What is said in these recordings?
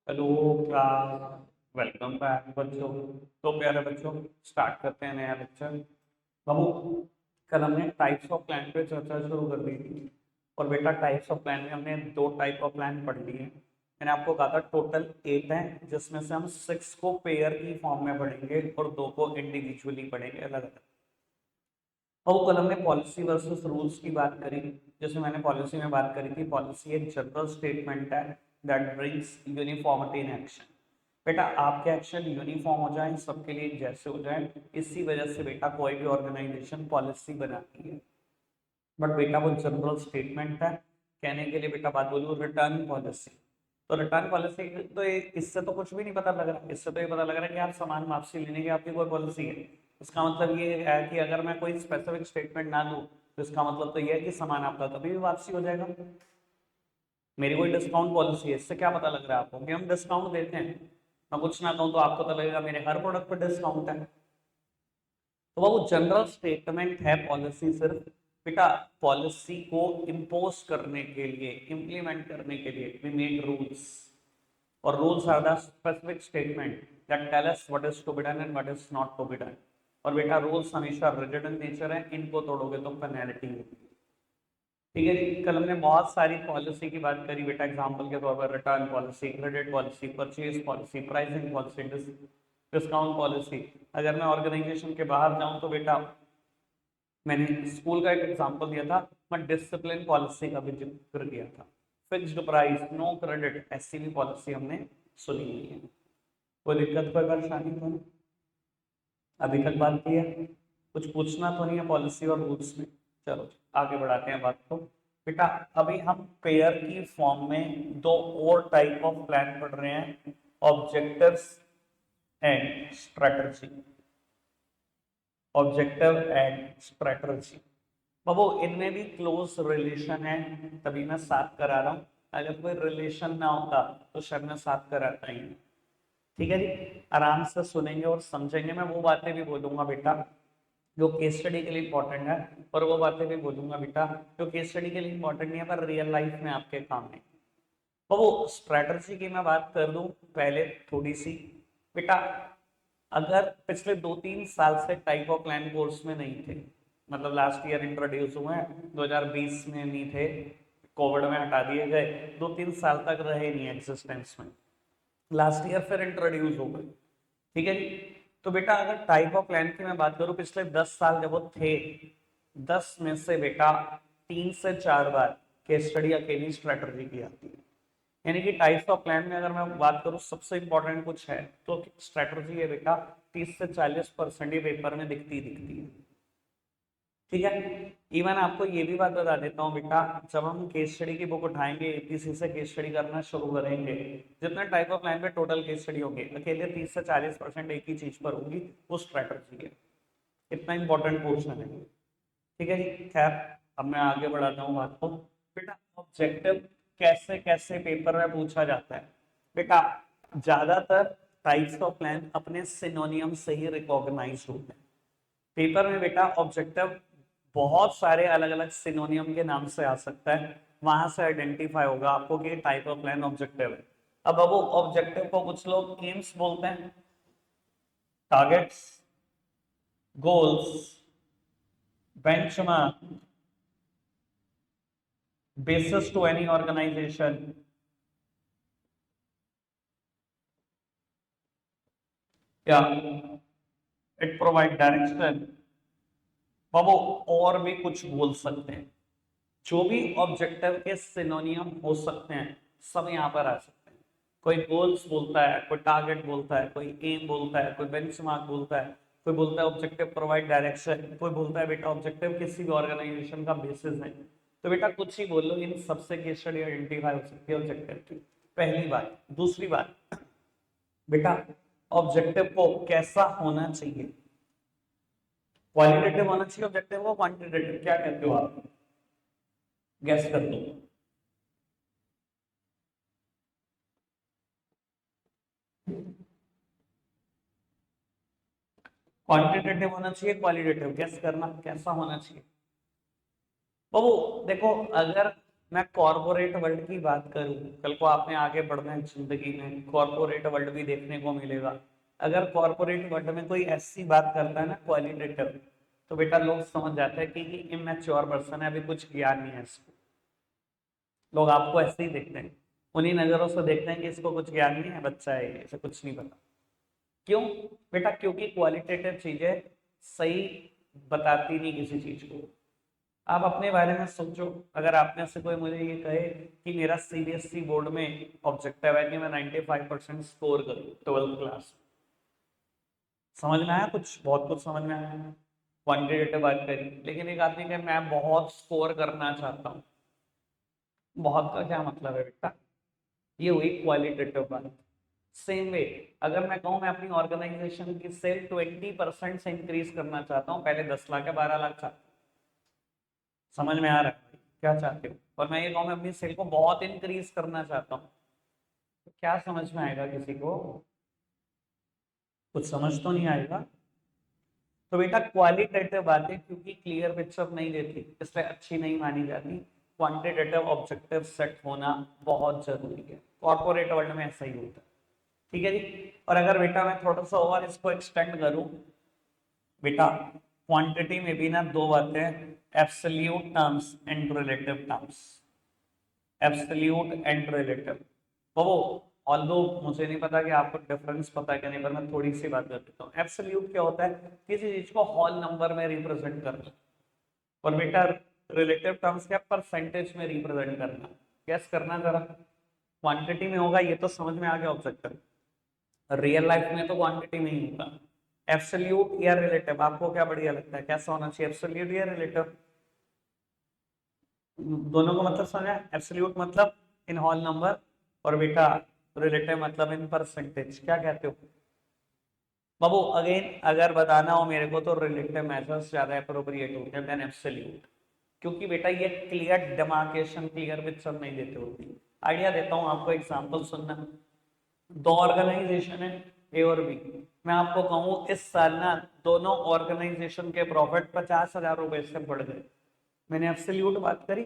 Hello class. Welcome back बच्चों। तो प्यारे बच्चों, स्टार्ट करते हैं नया लेक्चर। बाबू, कल हमने टाइप्स ऑफ प्लान पे चर्चा शुरू कर दी थी। और बेटा, टाइप्स ऑफ प्लान में हमने दो टाइप ऑफ प्लान पढ़ लिए हैं। मैंने आपको कहा था टोटल 8 हैं, जिसमें से हम 6 को पेयर की फॉर्म में पढ़ेंगे और 2 को इंडिविजुअली पढ़ेंगे अलग अलग। और कल हमने पॉलिसी वर्सेस रूल्स की बात करी। जैसे मैंने पॉलिसी में बात करी थी, पॉलिसी एक जनरल स्टेटमेंट है that brings uniformity in action. बेटा, आपके एक्शन यूनिफॉर्म हो जाए, सबके लिए जैसे हो जाए, इसी वजह से बेटा कोई भी ऑर्गेनाइजेशन पॉलिसी बनाती है। बट बेटा वो जनरल स्टेटमेंट है। कहने के लिए बेटा बात बोलूँ, रिटर्न पॉलिसी। तो रिटर्न पॉलिसी तो इससे तो कुछ भी नहीं पता लग रहा। इससे तो ये पता लग रहा है कि आप सामान वापसी लेने की आपकी कोई पॉलिसी है। इसका मतलब ये है कि अगर मैं कोई स्पेसिफिक स्टेटमेंट ना दूं, तो इसका मतलब तो ये है कि सामान आपका कभी भी वापसी हो जाएगा। मेरी कोई डिस्काउंट पॉलिसी है, इससे क्या पता लग रहा है आपको कि हम डिस्काउंट देते हैं? मैं कुछ ना कहूँ तो आपको तो लगेगा मेरे हर प्रोडक्ट पर डिस्काउंट है। तो वो जनरल स्टेटमेंट है पॉलिसी सिर्फ। बेटा, पॉलिसी को इम्पोज करने के लिए, इम्प्लीमेंट करने के लिए वी मेक रूल्स। और rules are the specific statement that tell us what is to be done and what is not to be done. और बेटा, रूल्स हमेशा रिजिड इन नेचर है, इनको तोड़ोगे तो पेनल्टी होगी। ठीक है जी। कल हमने बहुत सारी पॉलिसी की बात करी बेटा। एग्जांपल के तौर पर return policy, credit policy, purchase policy, pricing policy, discount policy. अगर मैं ऑर्गेनाइजेशन के बाहर जाऊं तो बेटा, मैंने स्कूल का एक एग्जांपल दिया था, मैं डिसिप्लिन पॉलिसी का भी जिक्र किया था। फिक्स्ड प्राइस, नो क्रेडिट, ऐसी भी पॉलिसी हमने सुनी हुई है। कोई दिक्कत, कोई परेशानी तो नहीं? अभी तक बात की है? कुछ पूछना तो नहीं है पॉलिसी और रूल्स में? चलो आगे बढ़ाते हैं बात को। बेटा, अभी हम पेयर की फॉर्म में दो और टाइप ऑफ प्लान पढ़ रहे हैं, objectives and strategy. Objective and strategy बाबू, इनमें भी क्लोज रिलेशन है, तभी मैं साथ करा रहा हूं। अगर कोई रिलेशन ना होता तो शायद मैं साथ कराता ही नहीं। ठीक है जी। आराम से सुनेंगे और समझेंगे। मैं वो बातें भी बोलूंगा बेटा जो केस स्टडी के लिए इंपॉर्टेंट है, और वो बातें भी बोलूंगा बेटा जो केस स्टडी के लिए इंपॉर्टेंट नहीं है पर रियल लाइफ में आपके काम है। तो वो स्ट्रेटजी की मैं बात कर दूं पहले थोड़ी सी। बेटा, अगर पिछले 2-3 साल से टाइप ऑफ प्लान कोर्स में नहीं थे, मतलब लास्ट ईयर इंट्रोड्यूस हुए हैं, 2020 में नहीं थे, कोविड में हटा दिए गए, 2-3 साल तक रहे नहीं एग्जिस्टेंस में, लास्ट ईयर फिर इंट्रोड्यूस हो गए। ठीक है जी। तो बेटा, अगर टाइप ऑफ प्लान की मैं बात करूं, पिछले 10 साल जब वो थे, 10 में से बेटा 3 से 4 बार केस स्टडी अकेली स्ट्रेटजी की आती है। यानी कि टाइप्स ऑफ प्लान में अगर मैं बात करूं, सबसे इंपॉर्टेंट कुछ है तो स्ट्रेटजी है बेटा। 30 से 40% ही पेपर में दिखती दिखती है। ठीक है। इवन आपको ये भी बात बता देता हूँ बेटा, जब हम केस स्टडी की बुक उठाएंगे, एपीसी से केस स्टडी करना शुरू करेंगे, जितने टाइप ऑफ प्लान पे टोटल केस स्टडी होगी, अकेले 30 से 40% एक ही चीज पर होगी, वो स्ट्रेटजी है। इतना इंपॉर्टेंट पोर्शन है। ठीक है जी। खैर, अब मैं आगे बढ़ाता हूँ बात को। बेटा, ऑब्जेक्टिव कैसे कैसे पेपर में पूछा जाता है? बेटा, ज्यादातर टाइप्स ऑफ प्लान अपने सिनोनियम से ही रिकॉग्नाइज होते हैं। पेपर में बेटा ऑब्जेक्टिव बहुत सारे अलग अलग सिनोनियम के नाम से आ सकता है, वहां से आइडेंटिफाई होगा आपको कि टाइप ऑफ प्लान ऑब्जेक्टिव है। अब वो ऑब्जेक्टिव को कुछ लोग एम्स बोलते हैं, targets, goals, benchmark, basis to any organization, या इट प्रोवाइड डायरेक्शन। वो और भी कुछ बोल सकते हैं। जो भी ऑब्जेक्टिव के सिनोनियम हो सकते हैं, सब यहाँ पर आ सकते हैं। कोई गोल्स बोलता है, कोई टारगेट बोलता है, कोई एम बोलता है, कोई बेंचमार्क बोलता है, कोई बोलता है ऑब्जेक्टिव प्रोवाइड डायरेक्शन, कोई बोलता है बेटा ऑब्जेक्टिव किसी भी ऑर्गेनाइजेशन का बेसिस है। तो बेटा कुछ ही बोल लो, इन सबसे केस स्टडी आइडेंटिफाई हो सकती है ऑब्जेक्टिव की। पहली बात। दूसरी बात, बेटा ऑब्जेक्टिव को कैसा होना चाहिए? क्वालिटेटिव होना चाहिए ऑब्जेक्टिव को, क्वांटिटेटिव? क्या कहते हो आप? गैस कर दो। क्वांटिटेटिव होना चाहिए, क्वालिटेटिव? गैस करना कैसा होना चाहिए? वो देखो, अगर मैं कॉर्पोरेट वर्ल्ड की बात करूं, कल को आपने आगे बढ़ना है जिंदगी में, कॉर्पोरेट वर्ल्ड भी देखने को मिलेगा। अगर कॉर्पोरेट वर्ल्ड में कोई ऐसी बात करता है ना क्वालिटेटिव, तो बेटा लोग समझ जाते हैं कि ये इमेच्योर पर्सन है, अभी कुछ ज्ञान नहीं है इसको। लोग आपको ऐसे ही देखते हैं, उन्हीं नजरों से देखते हैं कि इसको कुछ ज्ञान नहीं है, बच्चा है ये, इसे कुछ नहीं पता। क्यों बेटा? क्योंकि क्वालिटेटिव चीजें सही बताती नहीं किसी चीज को। आप अपने बारे में सोचो, अगर आपने से कोई मुझे ये कहे कि मेरा सीबीएसई बोर्ड में ऑब्जेक्टिव है कि मैं 95% स्कोर करूं 12th क्लास, समझ में आया? कुछ बहुत कुछ समझ में आया, क्वांटिटेटिव बात करी। लेकिन एक आदमी का मैं बहुत स्कोर करना चाहता हूँ, बहुत का क्या मतलब है बेटा? ये हुई क्वालिटेटिव बात। सेम वे, अगर मैं कहूँ मैं अपनी ऑर्गेनाइजेशन की सेल 20% से इंक्रीज करना चाहता हूँ, पहले 10 लाख या 12 लाख चाहता हूँ, समझ में आ रहा है क्या चाहते हो? और मैं ये कहूँ मैं अपनी सेल को बहुत इंक्रीज करना चाहता हूँ, तो क्या समझ में आएगा किसी को? कुछ समझ तो नहीं आएगा। तो बेटा क्वालिटेटिव बातें क्योंकि क्लियर पिक्चर नहीं देती, इसलिए अच्छी नहीं मानी जाती। क्वांटिटेटिव ऑब्जेक्टिव सेट होना बहुत जरूरी है, कॉर्पोरेट वर्ल्ड में ऐसा ही होता है। ठीक है जी। और अगर बेटा मैं थोड़ा सा और इसको एक्सटेंड करूं, बेटा क्वांटिटी में भी ना दो बातें हैं, absolute terms and relative terms. Absolute and relative, वो ऑल्दो मुझे नहीं पता कि आपको डिफरेंस पता है कि नहीं, पर मैं थोड़ी सी बात कर देता हूँ। एब्सोल्यूट क्या होता है? किसी चीज को होल नंबर में रिप्रेजेंट करना, और बेटा रिलेटिव टर्म्स क्या? परसेंटेज में रिप्रेजेंट करना। कैस करना जरा, क्वांटिटी में होगा ये तो समझ में आ गया ऑब्जेक्टिव, रियल लाइफ में तो क्वांटिटी में ही होगा। एब्सोल्यूट या रिलेटिव, आपको क्या बढ़िया लगता है, कैसा होना चाहिए, एब्सोल्यूट या रिलेटिव? दोनों को मतलब समझा? एब्सोल्यूट मतलब इन होल नंबर, और बेटा रिलेटिव मतलब इन परसेंटेज। क्या कहते हो बाबू? अगेन अगर बताना हो मेरे को तो रिलेटिव मेथड्स ज्यादा अप्रोप्रिएट होते हैं देन एब्सोल्यूट, क्योंकि बेटा ये क्लियर डेमार्केशन, क्लियर पिक्चर नहीं देते होती। आइडिया देता हूँ आपको, एग्जांपल सुनना। दो ऑर्गेनाइजेशन है ए और बी, मैं आपको कहूँ इस साल ना दोनों ऑर्गेनाइजेशन के प्रॉफिट 50,000 रुपए से बढ़ गए, मैंने एब्सोल्यूट बात करी।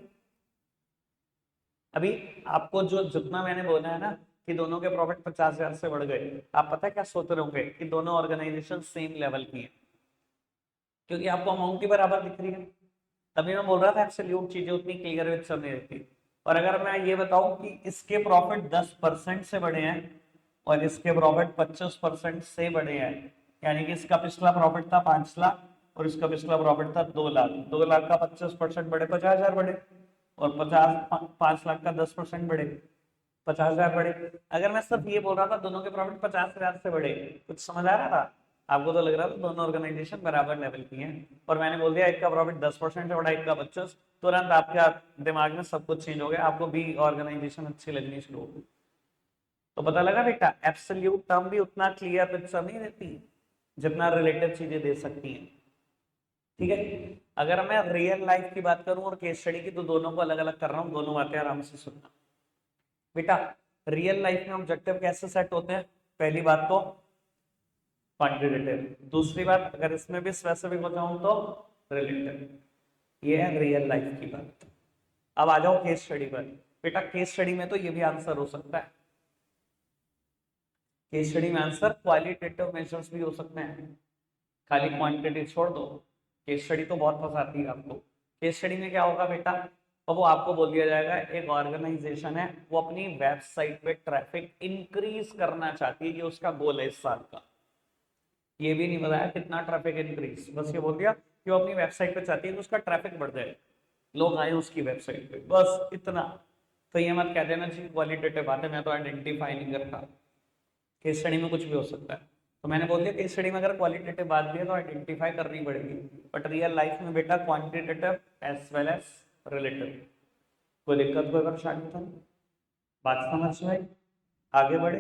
अभी आपको जो जितना मैंने बोला है ना कि दोनों के प्रॉफिट 50,000 से बढ़ गए, आप पता है क्या सोच रहे होंगे कि दोनों ऑर्गेनाइजेशन सेम लेवल की है, क्योंकि आपको अमाउंट की बराबर दिख रही है। तभी मैं बोल रहा था एब्सोल्यूट चीजें उतनी क्लियर पिक्चर नहीं रहती। और अगर मैं ये बताऊं कि इसके प्रॉफिट 10% से बढ़े हैं और इसके प्रॉफिट 25% से बढ़े हैं, यानी कि इसका पिछला प्रॉफिट था 5 लाख और इसका पिछला प्रॉफिट था 2 लाख, 2 लाख का 25% बढ़े 50,000 बढ़े, और 5 लाख का 10% बढ़े 50,000 बढ़े। अगर मैं सिर्फ ये बोल रहा था दोनों के प्रॉफिट 50,000 से बढ़े, कुछ समझ आ रहा था आपको? तो लग रहा था दोनों ऑर्गेनाइजेशन बराबर लेवल की हैं, और मैंने बोल दिया एक का प्रॉफिट 10% से बढ़ा, एक का 25, तुरंत आपका दिमाग में सब कुछ चेंज हो गया, आपको बी ऑर्गेनाइजेशन अच्छी लगनी शुरू हो गई। तो पता लगा बेटा एब्सोल्यूट टर्म भी उतना क्लियर पिक्चर नहीं देती जितना रिलेटिव चीजें दे सकती हैं। ठीक है। अगर मैं रियल लाइफ की बात करूं और केस स्टडी की, तो दोनों को अलग अलग कर रहा हूं, दोनों बातें आराम से सुनना। बेटा रियल लाइफ में ऑब्जेक्टिव कैसे सेट होते हैं? पहली बात तो क्वांटिटेटिव, दूसरी बात अगर इसमें भी स्पेसिफिक हो जाऊं तो रिलेटिव। ये है रियल लाइफ की बात। अब आ जाओ केस स्टडी पर। बेटा केस स्टडी में तो ये भी आंसर हो सकता है, केस स्टडी में आंसर क्वालिटेटिव मेजर्स भी हो सकते हैं, खाली क्वांटिटी छोड़ दो। केस स्टडी तो बहुत फंसाती है आपको। केस स्टडी में क्या होगा बेटा? और वो आपको बोल दिया जाएगा एक ऑर्गेनाइजेशन है, वो अपनी वेबसाइट पे ट्रैफिक इंक्रीज करना चाहती है, ये उसका गोल है इस साल का। ये भी नहीं बताया कितना ट्रैफिक इंक्रीज, बस ये बोल दिया कि वो अपनी वेबसाइट पे चाहती है कि उसका ट्रैफिक बढ़ जाए, लोग आए उसकी वेबसाइट पे, बस इतना। तो ये मत कह देना चाहिए क्वालिटेटिव बात है, मैं तो आइडेंटिफाई नहीं करता। केस स्टडी में कुछ भी हो सकता है। तो मैंने बोल दिया केस स्टडी में अगर क्वालिटेटिव बात भी है तो आइडेंटिफाई करनी पड़ेगी, बट रियल लाइफ में बेटा quantitative as well as relative. कोई दिक्कत, कोई परेशानी था? बात समझ में आई? आगे बढ़े।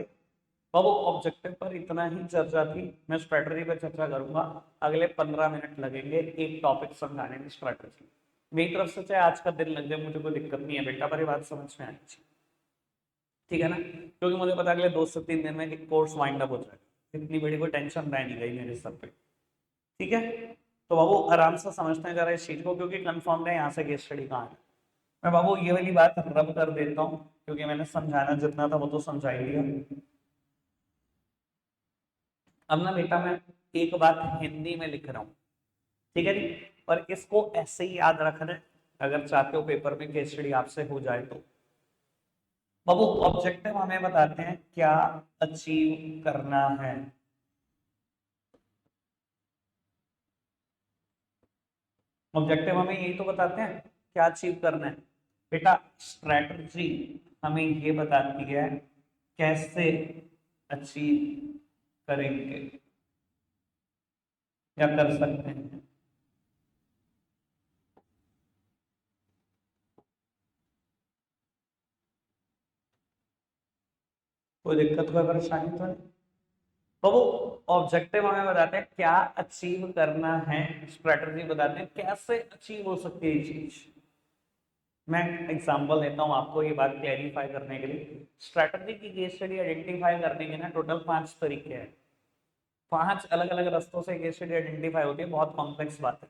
अब ऑब्जेक्टिव पर इतना ही चर्चा थी, मैं स्ट्रेटजी पर चर्चा करूंगा। अगले 15 मिनट लगेंगे एक टॉपिक समझाने में, स्ट्रेटजी। मेरी तरफ से चाहे आज का दिन लग जाए मुझे कोई दिक्कत नहीं है बेटा, पर ये बात समझ में आनी चाहिए, ठीक है ना? क्योंकि मुझे पता है अगले 2 से 3 दिन में कोर्स वाइंड अप हो जाएगा, इतनी बड़ी कोई टेंशन रह नहीं गई मेरे सर पे। ठीक है। तो बाबू आराम से समझते हैं जरा इस चीज को, क्योंकि कंफर्म है यहाँ से केस स्टडी कहाँ है। मैं बाबू ये वाली बात रब कर देता हूँ, क्योंकि मैंने समझाना जितना था वो तो समझा ही दिया। अब ना बेटा मैं एक बात हिंदी में लिख रहा हूँ, ठीक है जी, और इसको ऐसे ही याद रखना है, अगर चाहते हो पेपर में केस स्टडी आपसे हो जाए तो। बाबू ऑब्जेक्टिव हमें बताते हैं क्या अचीव करना है। ऑब्जेक्टिव हमें यही तो बताते हैं क्या अचीव करना है। बेटा स्ट्रेटजी हमें ये बताती है कैसे अचीव करेंगे या कर सकते हैं। कोई दिक्कत कोई परेशानी तो नहीं। तो वो ऑब्जेक्टिव हमें बताते हैं क्या अचीव करना है, स्ट्रेटजी बताते हैं कैसे अचीव हो सकती है ये चीज। मैं एग्जांपल देता हूँ आपको ये बात क्लैरिफाई करने के लिए। स्ट्रेटजी की केस स्टडी आइडेंटिफाई करने के ना टोटल 5 तरीके हैं। 5 अलग अलग रास्तों से केस स्टडी आइडेंटिफाई होती है, बहुत कॉम्प्लेक्स बात है।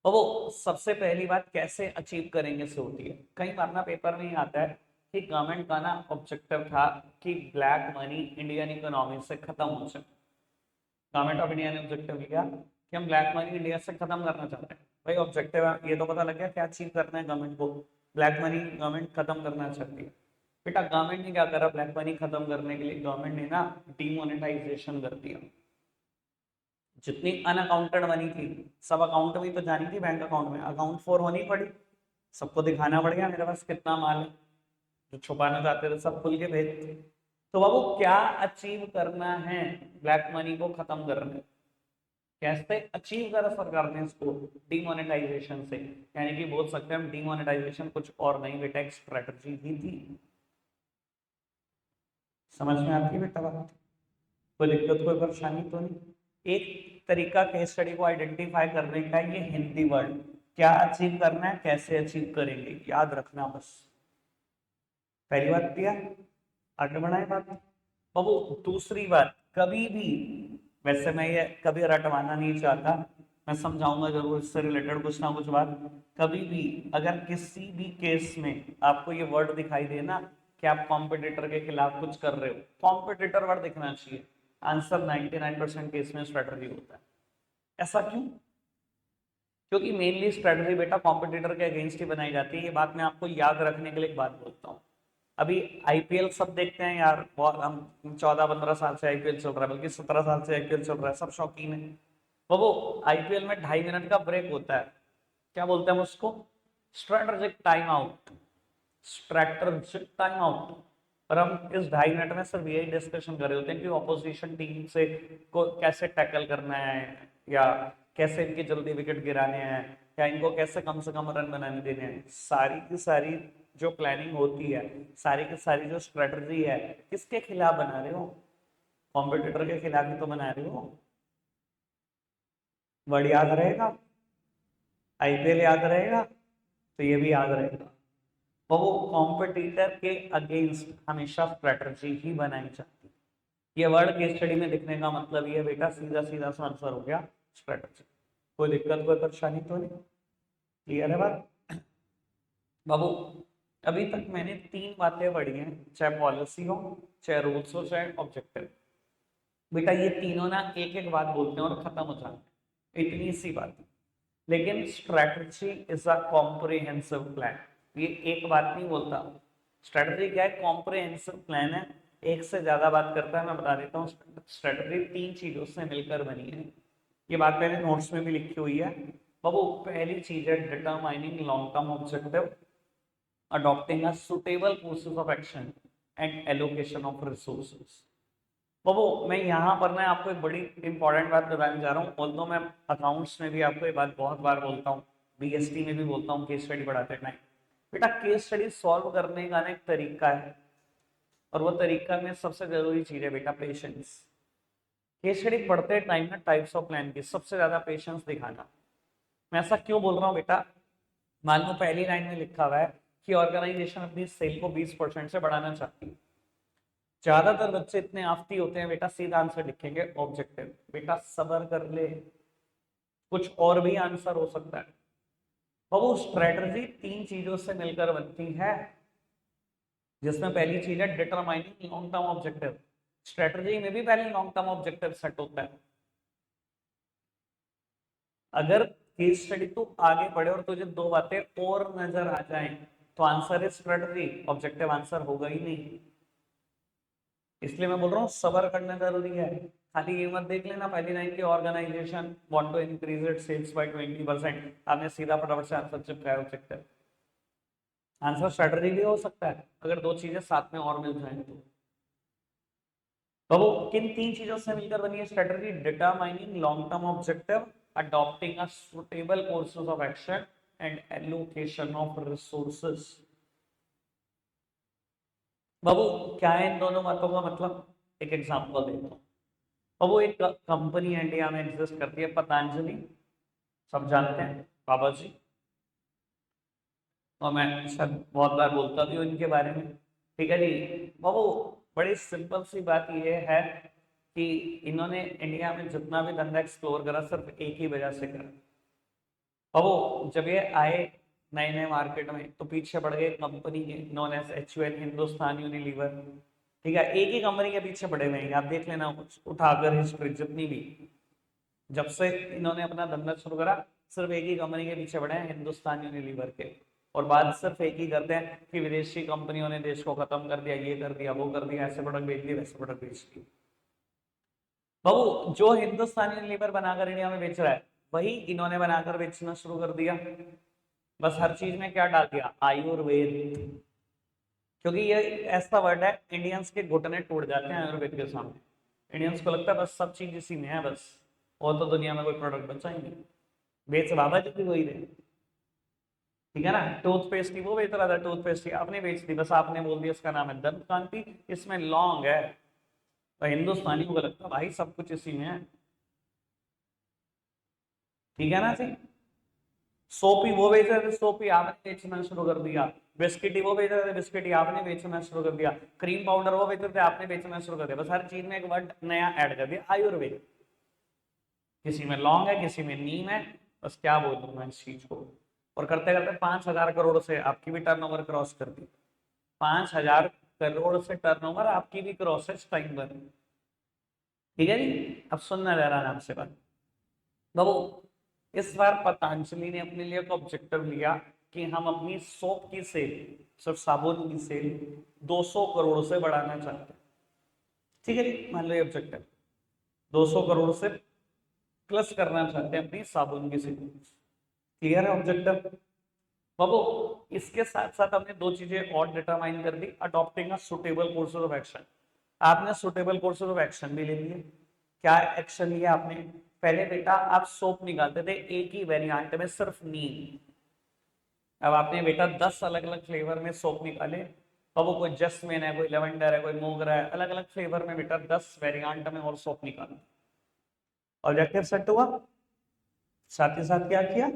तो वो सबसे पहली बात कैसे अचीव करेंगे से होती है। कई बार ना पेपर में ही आता है कि गवर्नमेंट का ना ऑब्जेक्टिव था कि ब्लैक मनी इंडियन इकोनॉमी से खत्म हो जाए। गवर्नमेंट ऑफ इंडिया ने ऑब्जेक्टिव लिया कि हम ब्लैक मनी इंडिया से खत्म करना चाहते हैं। भाई ऑब्जेक्टिव है ये तो पता लग गया क्या अचीव करना है गवर्नमेंट को। ब्लैक मनी गवर्नमेंट खत्म करना चाहती है। बेटा गवर्नमेंट ने क्या करा ब्लैक मनी खत्म करने के लिए, गवर्नमेंट ने ना डीमोनेटाइजेशन कर दिया। जितनी अनअकाउंटेड मनी थी सब अकाउंट में तो जानी थी, बैंक अकाउंट में अकाउंट फॉर होनी पड़ी। सबको दिखाना पड़ गया मेरे पास कितना माल है। जो छुपाना चाहते थे सब खुल के भेजते। तो बाबू क्या अचीव करना है, ब्लैक मनी को खत्म करना है। कैसे अचीव करा सरकार ने इसको, डीमोनेटाइजेशन से। यानी कि बोल सकते हैं हम डीमोनेटाइजेशन कुछ और नहीं बेटा एक स्ट्रेटजी ही थी। समझ में आती है बेटा बात, कोई दिक्कत कोई परेशानी तो नहीं। एक तरीका केस स्टडी को आइडेंटिफाई करने का ये हिंदी वर्ड क्या अचीव करना है कैसे अचीव करेंगे याद रखना बस। पहली बात किया, आगे बढ़ाए बात। बाबू दूसरी बात, कभी भी, वैसे मैं ये कभी रटवाना नहीं चाहता, मैं समझाऊंगा जरूर इससे रिलेटेड कुछ ना कुछ बात। कभी भी अगर किसी भी केस में आपको ये वर्ड दिखाई दे ना कि आप कॉम्पिटिटर के खिलाफ कुछ कर रहे हो, कॉम्पिटिटर वर्ड दिखना चाहिए। आंसर 99% केस में स्ट्रेटजी होता है। ऐसा क्यों? क्योंकि मेनली स्ट्रेटजी बेटा कॉम्पिटिटर के अगेंस्ट ही बनाई जाती है। ये बात मैं आपको याद रखने के लिए एक बात बोलता हूँ। अभी आईपीएल सब देखते हैं यार, बहुत हम 14-15 साल से आईपीएल चल रहा है, बल्कि 17 साल से आईपीएल चल रहा है, सब शौकीन है। वो आईपीएल में 2.5 मिनट का ब्रेक होता है, क्या बोलते हैं हम उसको, strategic time out. Strategic time out. और हम इस 2.5 मिनट में सिर्फ यही डिस्कशन कर रहे होते हैं कि ऑपोजिशन टीम से को कैसे टैकल करना है, या कैसे इनके जल्दी विकेट गिराने हैं, या इनको कैसे कम से कम रन बनाने देने हैं। सारी की सारी जो प्लानिंग होती है, सारी की सारी जो स्ट्रेटजी है, किसके खिलाफ बना रहे हो, कॉम्पिटिटर के खिलाफ ही तो बना रहे हो। वर्ड याद रहेगा, आईपीएल याद रहेगा तो ये भी याद रहेगा। वो कॉम्पिटिटर के अगेंस्ट हमेशा स्ट्रेटजी ही बनाई जाती है। ये वर्ड केस स्टडी में लिखने का मतलब ये बेटा सीधा सीधा सा आंसर हो गया स्ट्रेटजी। कोई दिक्कत कोई परेशानी तो नहीं, क्लियर है बात बाबू। अभी तक मैंने 3 बातें पढ़ी हैं, चाहे पॉलिसी हो, चाहे रूल्स हो, चाहे ऑब्जेक्टिव। बेटा ये तीनों ना एक एक बात बोलते हैं और खत्म हो जाते हैं, इतनी सी बात। लेकिन strategy is a comprehensive plan, ये एक बात नहीं बोलता। स्ट्रेटजी क्या है, कॉम्प्रिहेंसिव प्लान है, एक से ज्यादा बात करता है। मैं बता देता हूँ, स्ट्रेटजी 3 चीजों से मिलकर बनी है। ये बात मैंने नोट्स में भी लिखी हुई है बाबू। पहली चीज है determining long term objective, adopting a suitable courses of action and allocation of resources. बाबू मैं यहाँ पर ना आपको एक बड़ी इंपॉर्टेंट बात बताने जा रहा हूँ, बोलता हूँ मैं अकाउंट्स में भी आपको ये बात बहुत बार बोलता हूँ, बीएसटी में भी बोलता हूँ केस स्टडी पढ़ाते टाइम। बेटा केस स्टडी सॉल्व करने का ना एक तरीका है, और वो तरीका में सबसे जरूरी चीज है बेटा पेशेंस। केस स्टडी पढ़ते टाइम ना टाइप्स ऑफ प्लान की सबसे ज्यादा पेशेंस दिखाना। मैं ऐसा क्यों बोल रहा हूँ बेटा, मान लो पहली लाइन में लिखा हुआ है कि ऑर्गेनाइजेशन अपनी सेल को 20% से बढ़ाना चाहती है। ज्यादातर बच्चे इतने आफती होते हैं बेटा, सीधा आंसर लिखेंगे ऑब्जेक्टिव। बेटा सबर कर ले, कुछ और भी आंसर हो सकता है। और वो स्ट्रेटजी 3 चीजों से मिलकर बनती है, जिसमें पहली चीज है determining long term objective. Strategy में भी पहले लॉन्ग टर्म ऑब्जेक्टिव सेट होता है। अगर केस स्टडी तू आगे पढ़े और तुझे दो बातें और नजर आ जाएं तो answer is strategy, objective answer होगा ही नहीं। इसलिए मैं बोल रहा हूँ सबर करना जरूरी है। खाली ये मत देख लेना पहली लाइन की organisation want to increase it sales by 20%, आपने सीधा फटाफट से आंसर चिपकाया ऑब्जेक्टिव। आंसर स्ट्रेटजी भी हो सकता है अगर दो चीजें साथ में और मिल जाएं तो वो किन 3 चीजों से मिलकर बनी है strategy? Determining long term objective, adopting a suitable courses of action and allocation of resources। बाबू क्या है इन दोनों बातों का मतलब? एक एग्जांपल देता हूँ। बाबू एक कंपनी इंडिया में एग्जिस्ट करती है पतंजलि, सब जानते हैं बाबा जी, और मैं शायद बहुत बार बोलता भी हूँ इनके बारे में। ठीक है जी बाबू, बड़ी सिंपल सी बात ये है कि इन्होंने इंडिया में जितना भी धंधा एक्सप्लोर करा सिर्फ एक ही वजह से करा। अब वो जब ये आए नए नए मार्केट में तो पीछे पड़ गए कंपनी के known as HUL, Hindustan Unilever. ठीक है, एक ही कंपनी के पीछे पड़े हुए हैं, आप देख लेना उठाकर हिस्ट्री जितनी भी। जब से इन्होंने अपना धंधा शुरू करा सिर्फ एक ही कंपनी के पीछे पड़े हैं, हिंदुस्तान यूनिलीवर के। और बात सिर्फ एक ही करते हैं कि विदेशी कंपनियों ने देश को खत्म कर दिया, ये कर दिया, वो कर दिया, ऐसे प्रोडक्ट बेच दिए, वैसे प्रोडक्ट बेच दिए। बाबू जो हिंदुस्तान यूनिलीवर बनाकर इंडिया में बेच रहा है वही इन्होंने बनाकर बेचना शुरू कर दिया। बस हर चीज में क्या डाल दिया? आयुर्वेद। क्योंकि ये ऐसा वर्ड है इंडियंस के घुटने टूट जाते हैं आयुर्वेद के सामने। इंडियंस को लगता है बस सब चीज इसी में है बस, और तो दुनिया में कोई प्रोडक्ट बचा ही नहीं। बेच बाबा जी भी वही रहे। ठीक है ना, टूथपेस्ट ही वो बेच रहा था, टूथपेस्ट ही आपने बेच दी, बस आपने बोल दिया इसका नाम है दंत कांति, इसमें लौंग है। तो हिंदुस्तानियों को लगता है भाई सब कुछ इसी में है। ठीक है ना जी। सोप ही वो बेच रहे थे, सोप ही आपने बेचना शुरू कर दिया। बिस्किट ही वो बेच रहे थे, बिस्किट ही आपने बेचना शुरू कर दिया। क्रीम पाउडर वो बेच रहे थे, आपने बेचना शुरू कर दिया। बस हर चीज में एक वर्ड नया ऐड कर दिया, आयुर्वेद। किसी में लौंग है, किसी में नीम है, बस क्या बोलूं मैं इस चीज को। और करते करते 5,000 करोड़ से आपकी भी टर्नओवर क्रॉस कर दी। 5,000 करोड़ से टर्नओवर आपकी भी क्रॉस है इस टाइम पर। ठीक है जी। अब सुनना जरा नाम से बात। तो इस बार पतंजलि ने अपने लिए एक ऑब्जेक्टिव लिया कि हम अपनी सोप की सेल, सिर्फ साबुन की सेल 200 करोड़ से बढ़ाना चाहते हैं। ठीक है जी, मान लो ऑब्जेक्टिव 200 करोड़ से प्लस करना चाहते हैं अपनी साबुन की सेल। क्लियर है ऑब्जेक्टिव बाबू? इसके साथ साथ हमने दो चीजें और डिटरमाइन कर दी, adopting a suitable courses of action. आपने सुटेबल कोर्सेज ऑफ एक्शन भी ले लिए। क्या एक्शन लिया आपने? पहले बेटा आप सोप निकालते थे एक ही वेरिएंट में सिर्फ नीम। अब आपने बेटा 10 अलग अलग फ्लेवर में सोप निकाले। अब वो कोई जस्मिन है, कोई लेवेंडर है, कोई मोगरा है, अलग अलग फ्लेवर में बेटा 10 वेरिएंट में और सोप निकाला। ऑब्जेक्टिव सेट हुआ। साथ ही साथ क्या किया?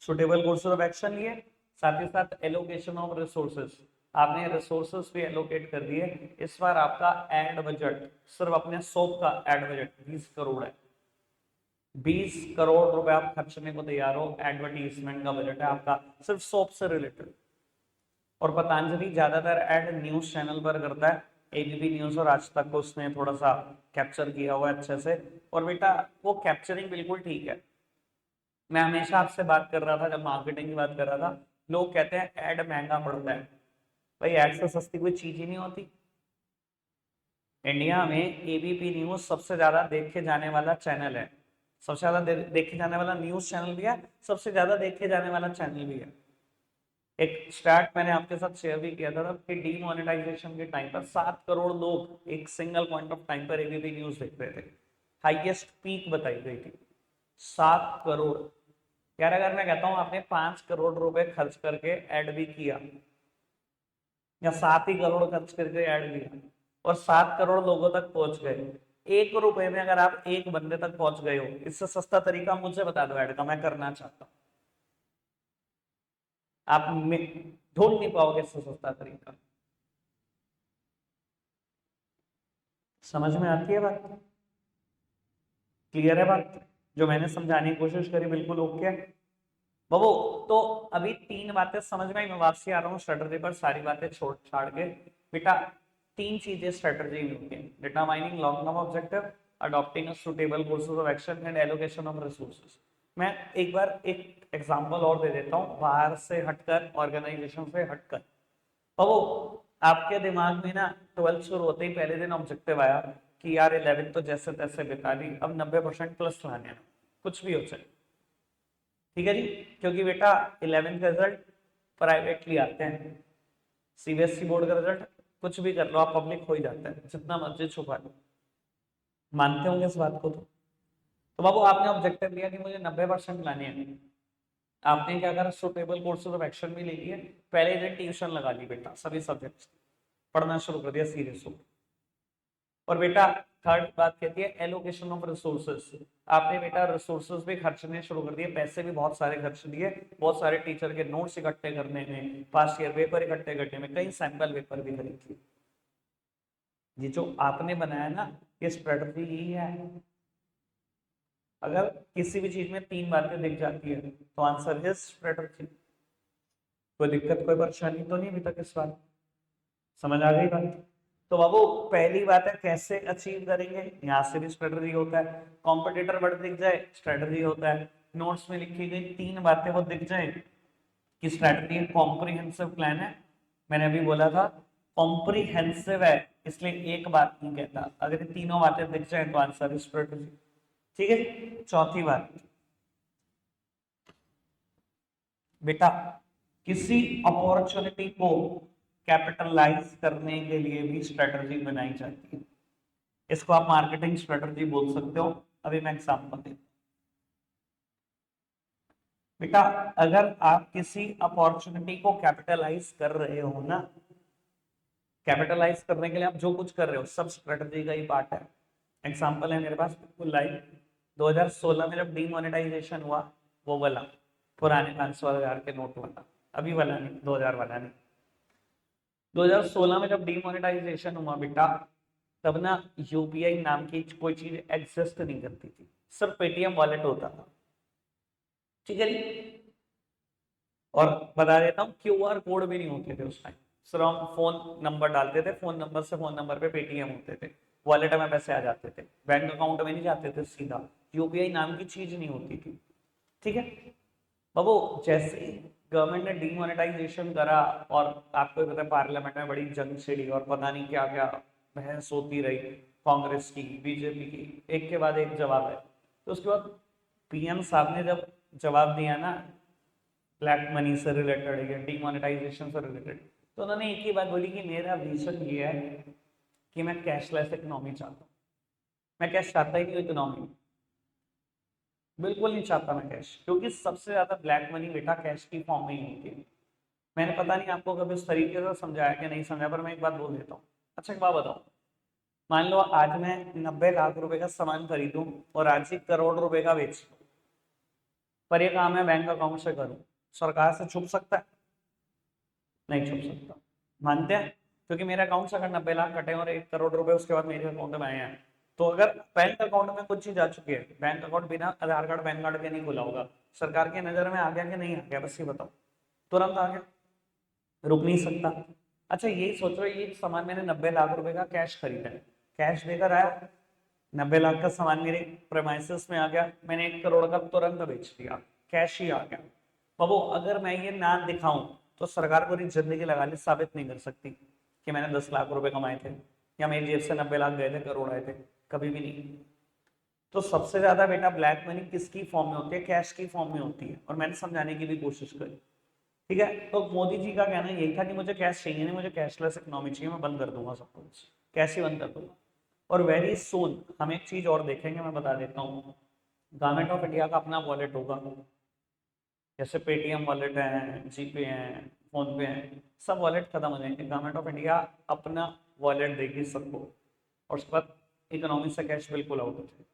सुटेबल कोर्सेज ऑफ एक्शन लिए, साथ ही साथ एलोकेशन ऑफ रिसोर्सेज। आपने रिसोर्सेज भी एलोकेट कर दिए। इस बार आपका एड बजट सिर्फ अपने सोप का एड बजट 20 करोड़ है। 20 करोड़ रुपए आप खर्चने को तैयार हो, एडवर्टीजमेंट का बजट है आपका सिर्फ सोप से रिलेटेड। और पतंजलि ज्यादातर एड न्यूज चैनल पर करता है, ABP न्यूज और आज तक को उसने थोड़ा सा कैप्चर किया हुआ है अच्छे से। और बेटा वो कैप्चरिंग बिल्कुल ठीक है। मैं हमेशा आपसे बात कर रहा था, जब मार्केटिंग की बात कर रहा था, लोग कहते हैं एड महंगा पड़ता है। भाई एड से सस्ती कोई चीज ही नहीं होती। इंडिया में ABP न्यूज सबसे ज्यादा देखे जाने वाला चैनल है, सबसे ज्यादा देखे जाने वाला न्यूज चैनल भी है, सबसे ज्यादा देखे जाने वाला चैनल भी है। एक स्टैट मैंने आपके साथ शेयर भी किया था कि डीमोनेटाइजेशन के टाइम पर 7 करोड़ लोग एक सिंगल पॉइंट ऑफ टाइम पर ABP न्यूज देख रहे थे। हाईएस्ट पीक बताई गई थी 7 करोड़। यार अगर मैं कहता हूं आपने 5 करोड़ रुपए खर्च करके ऐड भी किया, या 7 ही करोड़ खर्च करके ऐड किया और 7 करोड़ लोगों तक पहुंच गए, 1 रुपए में अगर आप एक बंदे तक पहुंच गए हो, इससे सस्ता तरीका मुझे बता दो ऐड का, मैं करना चाहता हूं। आप ढूंढ नहीं पाओगे इससे सस्ता तरीका। समझ में आती है बात? क्लियर है बात? जो मैंने समझाने की कोशिश करी बिल्कुल ओके है? बाबू तो अभी तीन बातें समझ में आई, मैं वापसी आ रहा हूँ स्ट्रेटजी पर, सारी बातें छोड़ छाड़ के। बेटा तीन चीजें स्ट्रेटजी में होती है, determining long term objective, adopting a suitable courses of action and allocation of resources. मैं एक बार एक एग्जांपल और दे देता हूँ, बाहर से हटकर, ऑर्गेनाइजेशन से हटकर। बाबू आपके दिमाग में ना 12th शुरू होते ही पहले दिन ऑब्जेक्टिव आया कि यार 11 तो जैसे तैसे बिता ली, अब 90% प्लस लाने हैं, कुछ भी हो जाए, ठीक है जी। क्योंकि बेटा 11th का रिजल्ट प्राइवेटली आते हैं, सीबीएसई बोर्ड का रिजल्ट कुछ भी कर लो आप पब्लिक हो ही जाता है, जितना मर्जी छुपा लो। मानते होंगे इस बात को तो बाबू आपने ऑब्जेक्टिव लिया कि मुझे 90% लाने हैं, आपने क्या करा, सुटेबल कोर्सेज ऑफ एक्शन भी ले लिए, पहले दिन ट्यूशन लगा ली बेटा, सभी सब्जेक्ट्स पढ़ना शुरू कर दिया सीरियस हो। और बेटा थर्ड बात कहती है एलोकेशन ऑफ रिसोर्सेज, आपने बेटा रिसोर्सेज भी खर्चने शुरू कर दिए, पैसे भी बहुत सारे खर्च दिए, बहुत सारे टीचर के नोट्स इकट्ठे करने में, पास्ट ईयर पेपर इकट्ठे करने में, कई सैंपल पेपर भी खरीद लिए। ये जो आपने बनाया ना, ये स्ट्रेटजी यही है। अगर किसी भी चीज में तीन बातें दिख जाती है तो आंसर है स्ट्रेटजी। कोई दिक्कत कोई परेशानी तो नहीं अभी तक इस बात, समझ आ गई बात? तो बाबू पहली बात है कैसे अचीव करेंगे, यहाँ से भी स्ट्रेटजी होता है, कॉम्पिटिटर वर्ड दिख जाए स्ट्रेटजी होता है, नोट्स में लिखी गई तीन बातें वो दिख जाए कि स्ट्रेटजी कॉम्प्रिहेंसिव प्लान है। मैंने अभी बोला था कॉम्प्रिहेंसिव है, इसलिए एक बात नहीं कहता, अगर तीनों बातें दिख जाए तो आंसर है स्ट्रेटजी, ठीक है। चौथी बात बेटा, किसी अपॉर्चुनिटी को कैपिटलाइज करने के लिए भी स्ट्रेटजी बनाई जाती है, इसको आप मार्केटिंग स्ट्रेटजी बोल सकते हो। अभी मैं एग्जांपल देता हूं बेटा, अगर आप किसी अपॉर्चुनिटी को कैपिटलाइज कर रहे हो ना, कैपिटलाइज करने के लिए आप जो कुछ कर रहे हो सब स्ट्रेटजी का ही पार्ट है। एग्जांपल है मेरे पास बिल्कुल लाइव, 2016 में जब डीमोनेटाइजेशन हुआ, वो वाला पुराने 500,000 के नोट वाला, अभी वाला नहीं, 2000 वाला नहीं, 2016 में जब डीमोनेटाइजेशन हुआ बेटा, तब ना यूपीआई नाम की कोई चीज एग्जिस्ट नहीं करती थी, सिर्फ पेटीएम वॉलेट होता था, ठीक है जी। और बता देता हूँ क्यूआर कोड भी नहीं होते थे उस टाइम, सिर्फ हम फोन नंबर डालते थे, फोन नंबर से फोन नंबर पे पेटीएम होते थे, वॉलेट में पैसे आ जाते थे, बैंक अकाउंट में नहीं जाते थे सीधा, यूपीआई नाम की चीज नहीं होती थी, ठीक है बाबू। जैसे ही गवर्नमेंट ने डीमोनेटाइजेशन करा और आपको पता है पार्लियामेंट में बड़ी जंग छिड़ी और पता नहीं क्या क्या बहस होती रही, कांग्रेस की बीजेपी की, एक के बाद एक जवाब है, तो उसके बाद पीएम साहब ने जब जवाब दिया ना ब्लैक मनी से रिलेटेड या डीमोनेटाइजेशन से रिलेटेड, तो उन्होंने एक ही बात बोली कि मेरा विजन ये है कि मैं कैशलेस इकोनॉमी चाहता हूँ। मैं कैश चाहता ही नहीं इकोनॉमी, बिल्कुल नहीं चाहता मैं कैश, क्योंकि सबसे ज्यादा ब्लैक मनी बेटा कैश की फॉर्म में ही होती है। मैंने पता नहीं आपको कभी उस तरीके से समझाया कि नहीं समझाया, पर मैं एक बात बोल देता हूँ। अच्छा एक बात बताओ, मान लो आज मैं 90 लाख रुपए का सामान खरीदूं और आज ही करोड़ रुपए का बेच दूं, पर ये काम है बैंक अकाउंट से करूं, सरकार से छुप सकता है? नहीं छुप सकता, मानते हैं? क्योंकि मेरे अकाउंट से अगर 90 लाख कटे और 1 करोड़ रुपए उसके बाद मेरे अकाउंट में आए हैं, तो अगर बैंक अकाउंट में कुछ चीज आ चुकी है, बैंक अकाउंट बिना आधार कार्ड पैन कार्ड के नहीं खुला होगा, सरकार की नजर में आ गया कि नहीं आ गया, बस ये बताओ, तुरंत आ गया, रुक नहीं सकता। अच्छा यही सोचो, ये सामान मैंने 90 लाख रुपए का कैश खरीदा है, कैश देकर आया, 90 लाख का सामान मेरे प्रेमाइसिस में आ गया, मैंने 1 करोड़ का तुरंत बेच दिया, कैश ही आ गया। बाबू अगर मैं ये ना दिखाऊं तो सरकार पूरी जिंदगी लगा ली साबित नहीं कर सकती कि मैंने 10 लाख रुपए कमाए थे या मेरी जेब से 90 लाख गए थे, करोड़ आए थे, कभी भी नहीं। तो सबसे ज्यादा बेटा ब्लैक मनी किसकी फॉर्म में होती है? कैश की फॉर्म में होती है, और मैंने समझाने की भी कोशिश करी, ठीक है। तो मोदी जी का कहना यही था कि मुझे कैश चाहिए नहीं, मुझे कैशलेस इकोनॉमी चाहिए, मैं बंद कर दूंगा सब कुछ, कैश ही बंद कर दूंगा। और वेरी सोन हम एक चीज और देखेंगे, मैं बता देता हूँ, गवर्नमेंट ऑफ इंडिया का अपना वॉलेट होगा, जैसे पेटीएम वॉलेट है, जीपे है, फोन पे है, सब वॉलेट खत्म हो जाएंगे, गवर्नमेंट ऑफ इंडिया अपना वॉलेट देगी सबको, और उसके बाद इकोनॉमी से कैश बिल्कुल आउट हो जाए,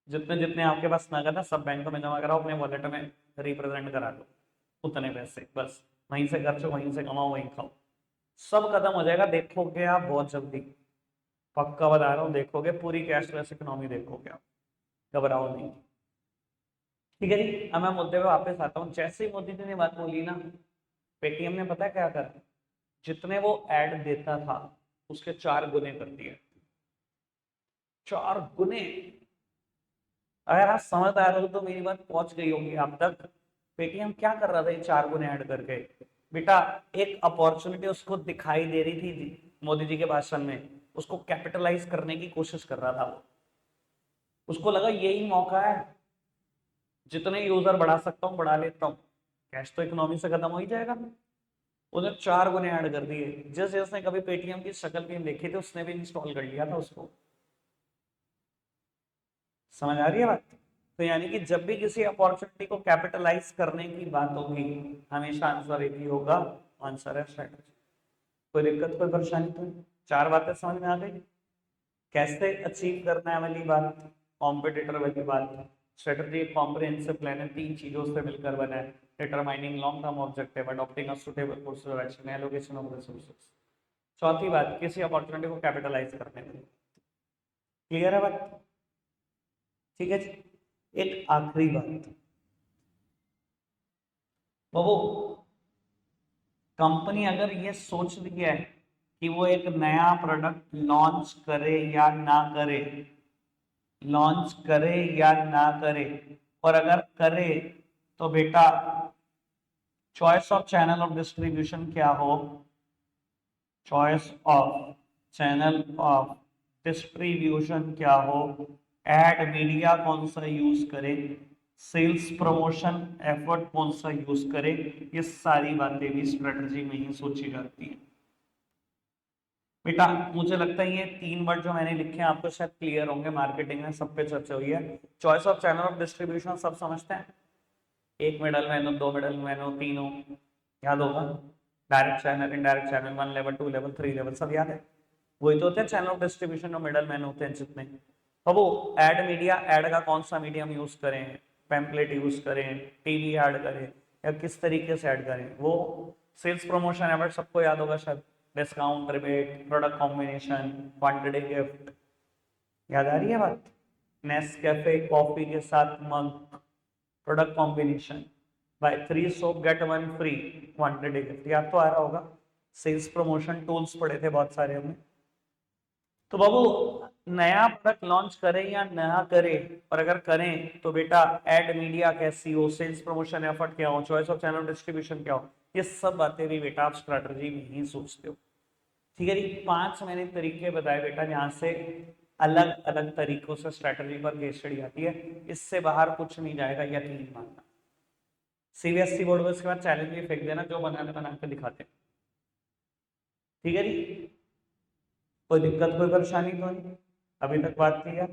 जितने जितने आपके पास नगद है सब बैंकों में जमा कराओ, अपने वॉलेट में रिप्रेजेंट करा लो, उतने पैसे बस, वहीं से खर्चो, वहीं से कमाओ, वहीं खाओ, सब खत्म हो जाएगा, देखोगे आप बहुत जल्दी, पक्का बता रहा हूँ, देखोगे पूरी कैशलेस इकोनॉमी देखोगे आप, घबराओ नहीं, ठीक है जी, अब मैं मुद्दे पे वापस आता हूँ। जैसे ही मोदी जी ने बात बोली ना, पेटीएम ने पता है क्या करा, जितने वो ऐड देता था उसके 4 गुने कर दिए। 4 गुने। अगर आप समझ आ रहे हो तो मेरी बात पहुंच गई होगी आप तक। पेटीएम क्या कर रहा था ये 4 गुने ऐड करके? बेटा, एक अपॉर्चुनिटी उसको दिखाई दे रही थी मोदी जी के भाषण में, उसको कैपिटलाइज करने की कोशिश कर रहा था वो। उसको लगा यही मौका है, जितने यूजर बढ़ा सकता हूँ बढ़ा लेता हूँ, कैश तो इकोनॉमी से खत्म हो ही जाएगा। उसने 4 गुने ऐड कर दिए। जैसे उसने कभी पेटीएम की शक्ल भी देखी थी उसने भी इंस्टॉल कर लिया था उसको। समझ आ रही है बात? तो यानी कि जब भी किसी अपॉर्चुनिटी को कैपिटलाइज करने की बात होगी, हमेशा आंसर एक ही होगा, आंसर है स्ट्रेटजी। कोई दिक्कत कोई परेशानी तो नहीं? 4 बातें समझ में आ गई? कैसे अचीव करना है वाली बात, कॉम्पिटिटर वाली बात। स्ट्रेटजी एक कॉम्प्रिहेंसिव प्लान है, 3 चीजों से मिलकर बना है। Determining long term objective, adopting a suitable course of action, allocation of resources. चौथी बात, किसी अपॉर्चुनिटी को कैपिटलाइज करने में। क्लियर है बात? ठीक है जी। एक आखिरी बात, वो कंपनी अगर ये सोच रही है कि वो एक नया प्रोडक्ट लॉन्च करे या ना करे, लॉन्च करे या ना करे, और अगर करे तो बेटा choice of channel of distribution क्या हो, choice of channel of distribution क्या हो, एड मीडिया कौन सा यूज करे, सेल्स प्रमोशन एफर्ट कौन सा यूज करे, ये सारी बातें भी स्ट्रेटजी में ही सोची जाती है। बेटा मुझे लगता है ये 3 वर्ड जो मैंने लिखे हैं आपको शायद क्लियर होंगे, मार्केटिंग में सब पे चर्चा हुई है। Choice of channel of distribution सब समझते हैं, एक मिडल मैन हो, 2 मिडल मैन हो, 3 हो, याद होगा। Direct channel, indirect channel, 1 level, 2 level, 3 level, सब याद है। वही तो होते हैं चैनल ऑफ डिस्ट्रीब्यूशन, जो मिडल मैन होते हैं जितने। अब वो एड मीडिया, एड का कौन सा मीडियम यूज करें, पैम्पलेट यूज करें, टीवी ऐड करें, या किस तरीके से ऐड करें, वो सेल्स प्रमोशन एवर्ड सबको याद होगा शायद। Discount, rebate, product combination, quantity gift, याद आ रही है बात? नेस्कैफे कॉफी के साथ mug, product combination, buy 3 soap get 1 free, quantity gift, याद तो आ रहा होगा। सेल्स प्रमोशन टूल्स पढ़े थे बहुत सारे हमने। तो बाबू, नया प्रोडक्ट लॉन्च करें या ना करें, और अगर करें तो बेटा एड मीडिया कैसी हो, सेल्स प्रमोशन एफर्ट क्या हो, चॉइस ऑफ चैनल डिस्ट्रीब्यूशन क्या हो, ये सब बातें भी बेटा आप स्ट्रेटजी में ही सोचते हो। ठीक है जी। 5 मैंने तरीके बताए बेटा, जहां से अलग अलग तरीकों से स्ट्रेटजी पर केस स्टडी आती है। इससे बाहर कुछ नहीं जाएगा, यकीन मानना। सीबीएसई बोर्ड में इसके बाद चैलेंज भी फेंक देना, जो बनाने बना के दिखाते हैं। ठीक है जी। कोई दिक्कत कोई परेशानी तो नहीं? अभी तक बात की है,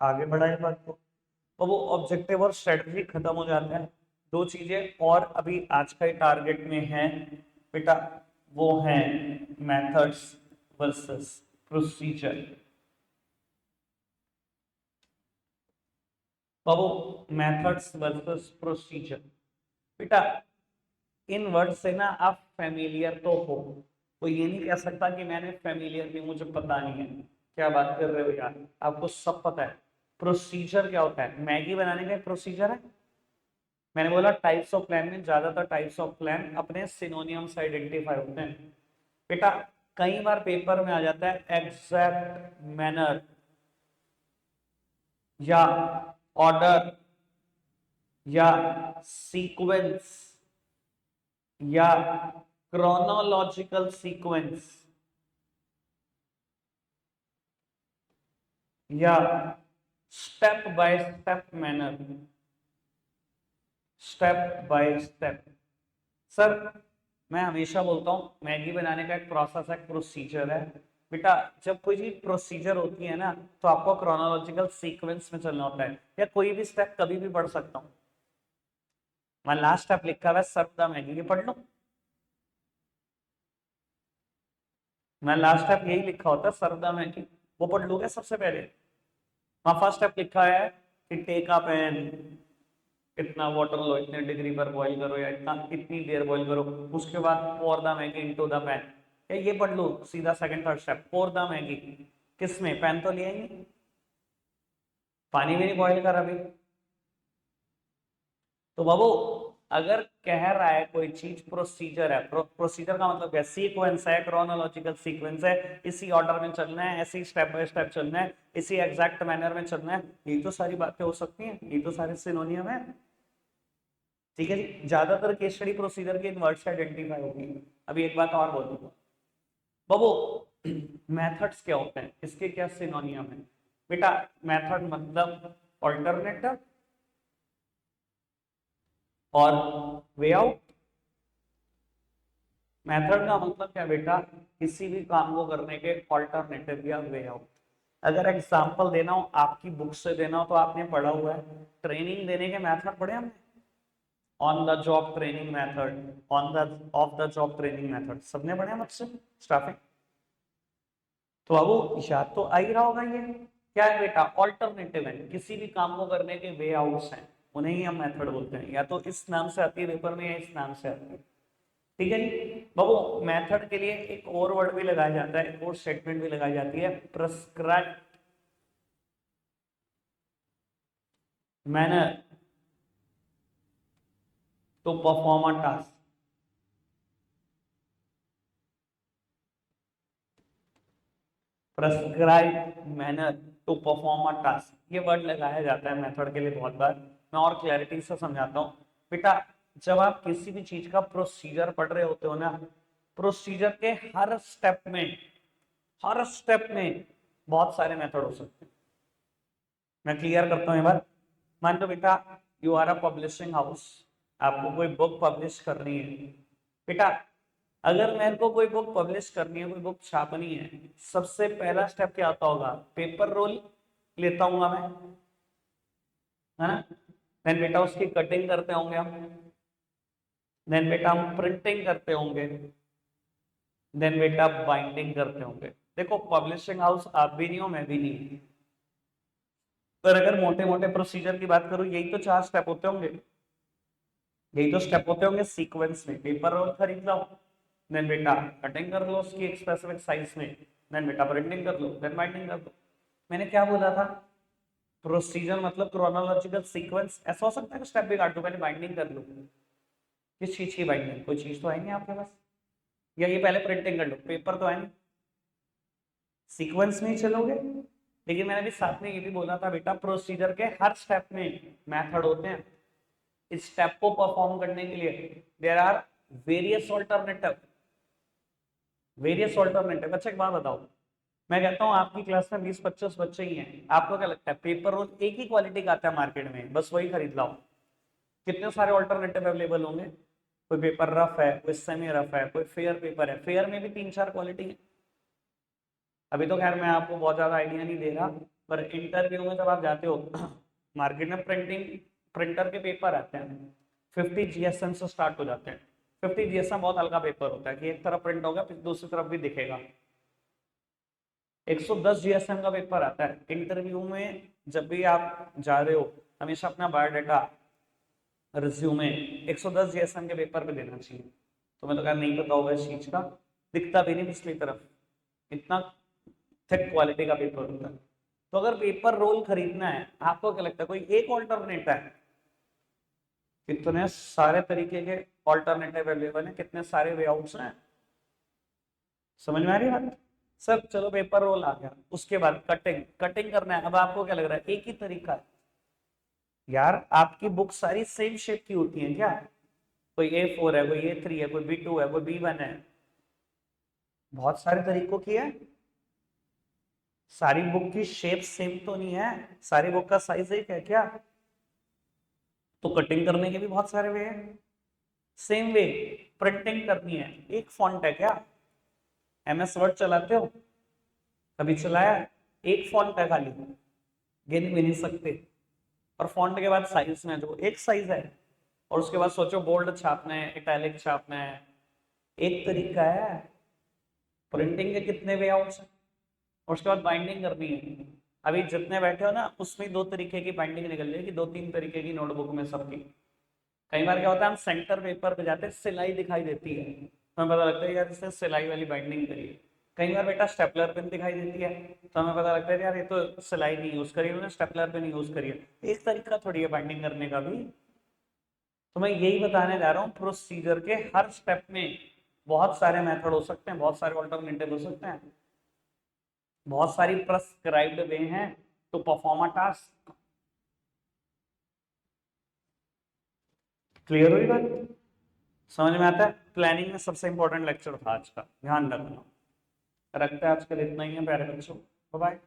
आगे बढ़ाए बात को। तो वो ऑब्जेक्टिव और स्ट्रेटजी खत्म हो जाता है। 2 चीजें और अभी आज का ही टारगेट में है बेटा, वो है मेथड्स वर्सेस प्रोसीजर। तो वो मेथड्स वर्सेस प्रोसीजर, बेटा इन वर्ड से ना आप फेमिलियर तो हो। कोई ये नहीं कह सकता कि मैंने फेमिलियर नहीं, मुझे पता नहीं है। क्या बात कर रहे हो यार, आपको सब पता है। प्रोसीजर क्या होता है? मैगी बनाने का एक प्रोसीजर है। मैंने बोला टाइप्स ऑफ प्लान में ज्यादातर टाइप्स ऑफ प्लान अपने सिनोनियम से आइडेंटिफाई होते हैं। बेटा कई बार पेपर में आ जाता है एग्जैक्ट मैनर, या ऑर्डर, या सीक्वेंस, या क्रोनोलॉजिकल सीक्वेंस, या step by step manner, step by step. Sir मैं हमेशा बोलता हूँ मैगी बनाने का एक प्रोसेस है, प्रोसीजर है। बेटा जब कोई चीज प्रोसीजर होती है ना, तो आपको क्रोनोलॉजिकल सीक्वेंस में चलना होता है, या कोई भी स्टेप कभी भी पढ़ सकता हूँ। मैं लास्ट स्टेप लिखा हुआ है सर्व द मैगी, ये पढ़ लो। मैं लास्ट स्टेप यही लिखा होता है सर्व द मैगी, वो पढ़ लोगे सबसे पहले। वहां फर्स्ट स्टेप लिखा है कि टेक अ पैन, इतना वाटर लो, इतने डिग्री पर बॉईल करो, या इतना इतनी देर बॉईल करो, उसके बाद pour the Maggi into the pan. ये पढ़ लो सीधा second third step, pour the Maggi. किसमें? पैन तो लिया ही नहीं, पानी भी नहीं बॉईल कर अभी। तो बाबू अगर कह रहा है कोई चीज प्रोसीजर है, प्रोसीजर का मतलब क्या, सीक्वेंस है, क्रोनोलॉजिकल सीक्वेंस है, इसी ऑर्डर में चलना है, ऐसे स्टेप बाय स्टेप चलना है, इसी एग्जैक्ट मैनर में चलना है, ये तो सारी बातें हो सकती हैं, ये तो सारे सिनोनियम है। ठीक है जी, ज्यादातर केस स्टडी प्रोसीजर के वर्ड से आइडेंटिफाई होगी। अभी एक बात और बोल दूंगा बाबू, मेथड्स क्या होते हैं, इसके क्या सिनोनियम है बेटा। मेथड मतलब ऑल्टरनेटिव और वे आउट। मेथड का मतलब क्या बेटा, किसी भी काम को करने के ऑल्टरनेटिव या वे आउट। अगर एग्जांपल देना हो, आपकी बुक से देना हो तो आपने पढ़ा हुआ है, ट्रेनिंग देने के मेथड पढ़े हमने, on the job training method, on the of the job training method, सबने पढ़े मुझसे स्टाफिंग। तो अब वो याद तो आ ही रहा होगा, ये क्या है बेटा, ऑल्टरनेटिव है, किसी भी काम को करने के वे आउट्स हैं, उन्हें ही हम मेथड बोलते हैं, या तो इस नाम से आती है पेपर में या इस नाम से आती है। ठीक है जी बाबू, मेथड के लिए एक और वर्ड भी लगाया जाता है, एक और स्टेटमेंट भी लगाई जाती है, prescribe manner to perform a task. Prescribe manner to perform a task, ये वर्ड लगाया जाता है मेथड के लिए बहुत बार। मैं और क्लैरिटी से समझाता हूँ बेटा, जब आप किसी भी चीज का प्रोसीजर पढ़ रहे होते हो ना, प्रोसीजर के हर स्टेप में बहुत सारे मेथड हो सकते हैं। मैं क्लियर करता हूँ एक बार। मान लो बेटा, you are a publishing house, आपको कोई बुक पब्लिश करनी है बेटा। अगर मेरे को कोई बुक पब्लिश करनी है, कोई बुक छापनी है, सबसे पहला स्टेप क्या आता होगा, पेपर रोल लेता हूँ मैं, है ना। देन बेटा उसकी कटिंग करते होंगे हम, देन बेटा हम प्रिंटिंग करते होंगे, देन बेटा बाइंडिंग करते होंगे। देखो पब्लिशिंग हाउस आप भी नहीं हो, मैं भी नहीं, पर अगर मोटे मोटे प्रोसीजर की बात करूं, यही तो 4 स्टेप होते होंगे, यही तो स्टेप होते होंगे सीक्वेंस में। पेपर रोल खरीद लो, देन बेटा कटिंग कर लो उसकी एक स्पेसिफिक साइज में, देन बेटा प्रिंटिंग कर लो, देन बाइंडिंग कर लो। मैंने क्या बोला था, प्रोसीजर मतलब क्रोनोलॉजिकल सीक्वेंस। ऐसा हो सकता है कि स्टेप भी काट दो, पहले बाइंडिंग कर लो, किस चीज की बाइंडिंग, कोई चीज तो है नहीं आपके पास, या ये पहले प्रिंटिंग कर लो, पेपर तो है नहीं, सीक्वेंस में ही चलोगे। लेकिन मैंने भी साथ में ये भी बोला था बेटा, प्रोसीजर के हर स्टेप में मेथड होते हैं, इस स्टेप को परफॉर्म करने के लिए देयर आर वेरियस ऑल्टरनेटिव, अच्छा एक बात बताओ, मैं कहता हूँ आपकी क्लास में 20-25 बच्चे ही हैं, आपको क्या लगता है पेपर रोल एक ही क्वालिटी का आता है मार्केट में, बस वही खरीद लाओ, कितने सारे ऑल्टरनेटिव अवेलेबल होंगे। कोई पेपर रफ है, कोई सेमी रफ है, कोई फेयर पेपर है, फेयर में भी 3-4 क्वालिटी है। अभी तो खैर मैं आपको बहुत ज्यादा आइडिया नहीं दे रहा, पर इंटरव्यू में जब आप जाते हो मार्केट में प्रिंटर के पेपर आते हैं, 50 GSM से स्टार्ट हो जाते हैं। 50 GSM बहुत हल्का पेपर होता है कि एक तरफ प्रिंट होगा फिर दूसरी तरफ भी दिखेगा। 110 GSM का पेपर आता है। इंटरव्यू में जब भी आप जा रहे हो, हमेशा अपना बायोडाटा, रिज्यूमे 110 GSM के पेपर पे देना चाहिए। तुम्हें तो खैर नहीं पता होगा इस चीज का, दिखता भी नहीं पिछली तरफ, इतना थिक क्वालिटी का पेपर होता है। तो अगर पेपर रोल खरीदना है, आपको क्या लगता है कोई एक ऑल्टरनेट है, कितने सारे तरीके के ऑल्टरनेटिव अवेलेबल है, कितने सारे वे आउट्स हैं, समझ में आ रही है बात। सर चलो पेपर रोल आ गया, उसके बाद कटिंग, कटिंग करना है। अब आपको क्या लग रहा है एक ही तरीका है, यार आपकी बुक सारी सेम शेप की होती है क्या, कोई A4 है, कोई A3 है, कोई B2 है, कोई B1 है, बहुत सारे तरीकों की है। सारी बुक की शेप सेम तो नहीं है, सारी बुक का साइज एक है क्या, तो कटिंग करने के भी बहुत सारे वे हैं। सेम वे, प्रिंटिंग करनी है, एक फॉन्ट है क्या, MS वर्ड चलाते हो, कभी चलाया, एक फॉन्ट है खाली, गिन भी नहीं सकते। और फॉन्ट के बाद साइज में जो एक साइज है, और उसके बाद सोचो बोल्ड छापना है, इटैलिक छापना है, एक तरीका है। प्रिंटिंग के कितने वे आउट्स हैं, और उसके बाद बाइंडिंग करनी है। अभी जितने बैठे हो ना, उसमें 2 तरीके की बाइंडिंग निकल जाएगी, 2-3 तरीके की नोटबुक में सबकी। कई बार क्या होता है, हम सेंटर पेपर पे जाते हैं, सिलाई दिखाई देती है, तो हमें पता लगता है यार इसने सिलाई वाली बाइंडिंग करी है। कई बार बेटा स्टेपलर पेन दिखाई देती है, तो हमें पता लगता है यार ये तो सिलाई नहीं यूज करी, उन्होंने स्टेपलर पेन यूज करी है। एक तरीका थोड़ी है बाइंडिंग करने का भी, तो मैं यही बताने जा रहा हूँ, प्रोसीजर के हर स्टेप में बहुत सारे मेथड हो सकते हैं, बहुत सारे ऑल्टरनेटिव हो सकते हैं, बहुत सारी प्रेस्क्राइब्ड वे हैं to perform a task. Clear हुई बात? समझ में आता है? प्लानिंग में सबसे इंपॉर्टेंट लेक्चर था आज का, ध्यान रखना। रखते हैं आज के लिए इतना ही है प्यारे बच्चों, बाय बाय।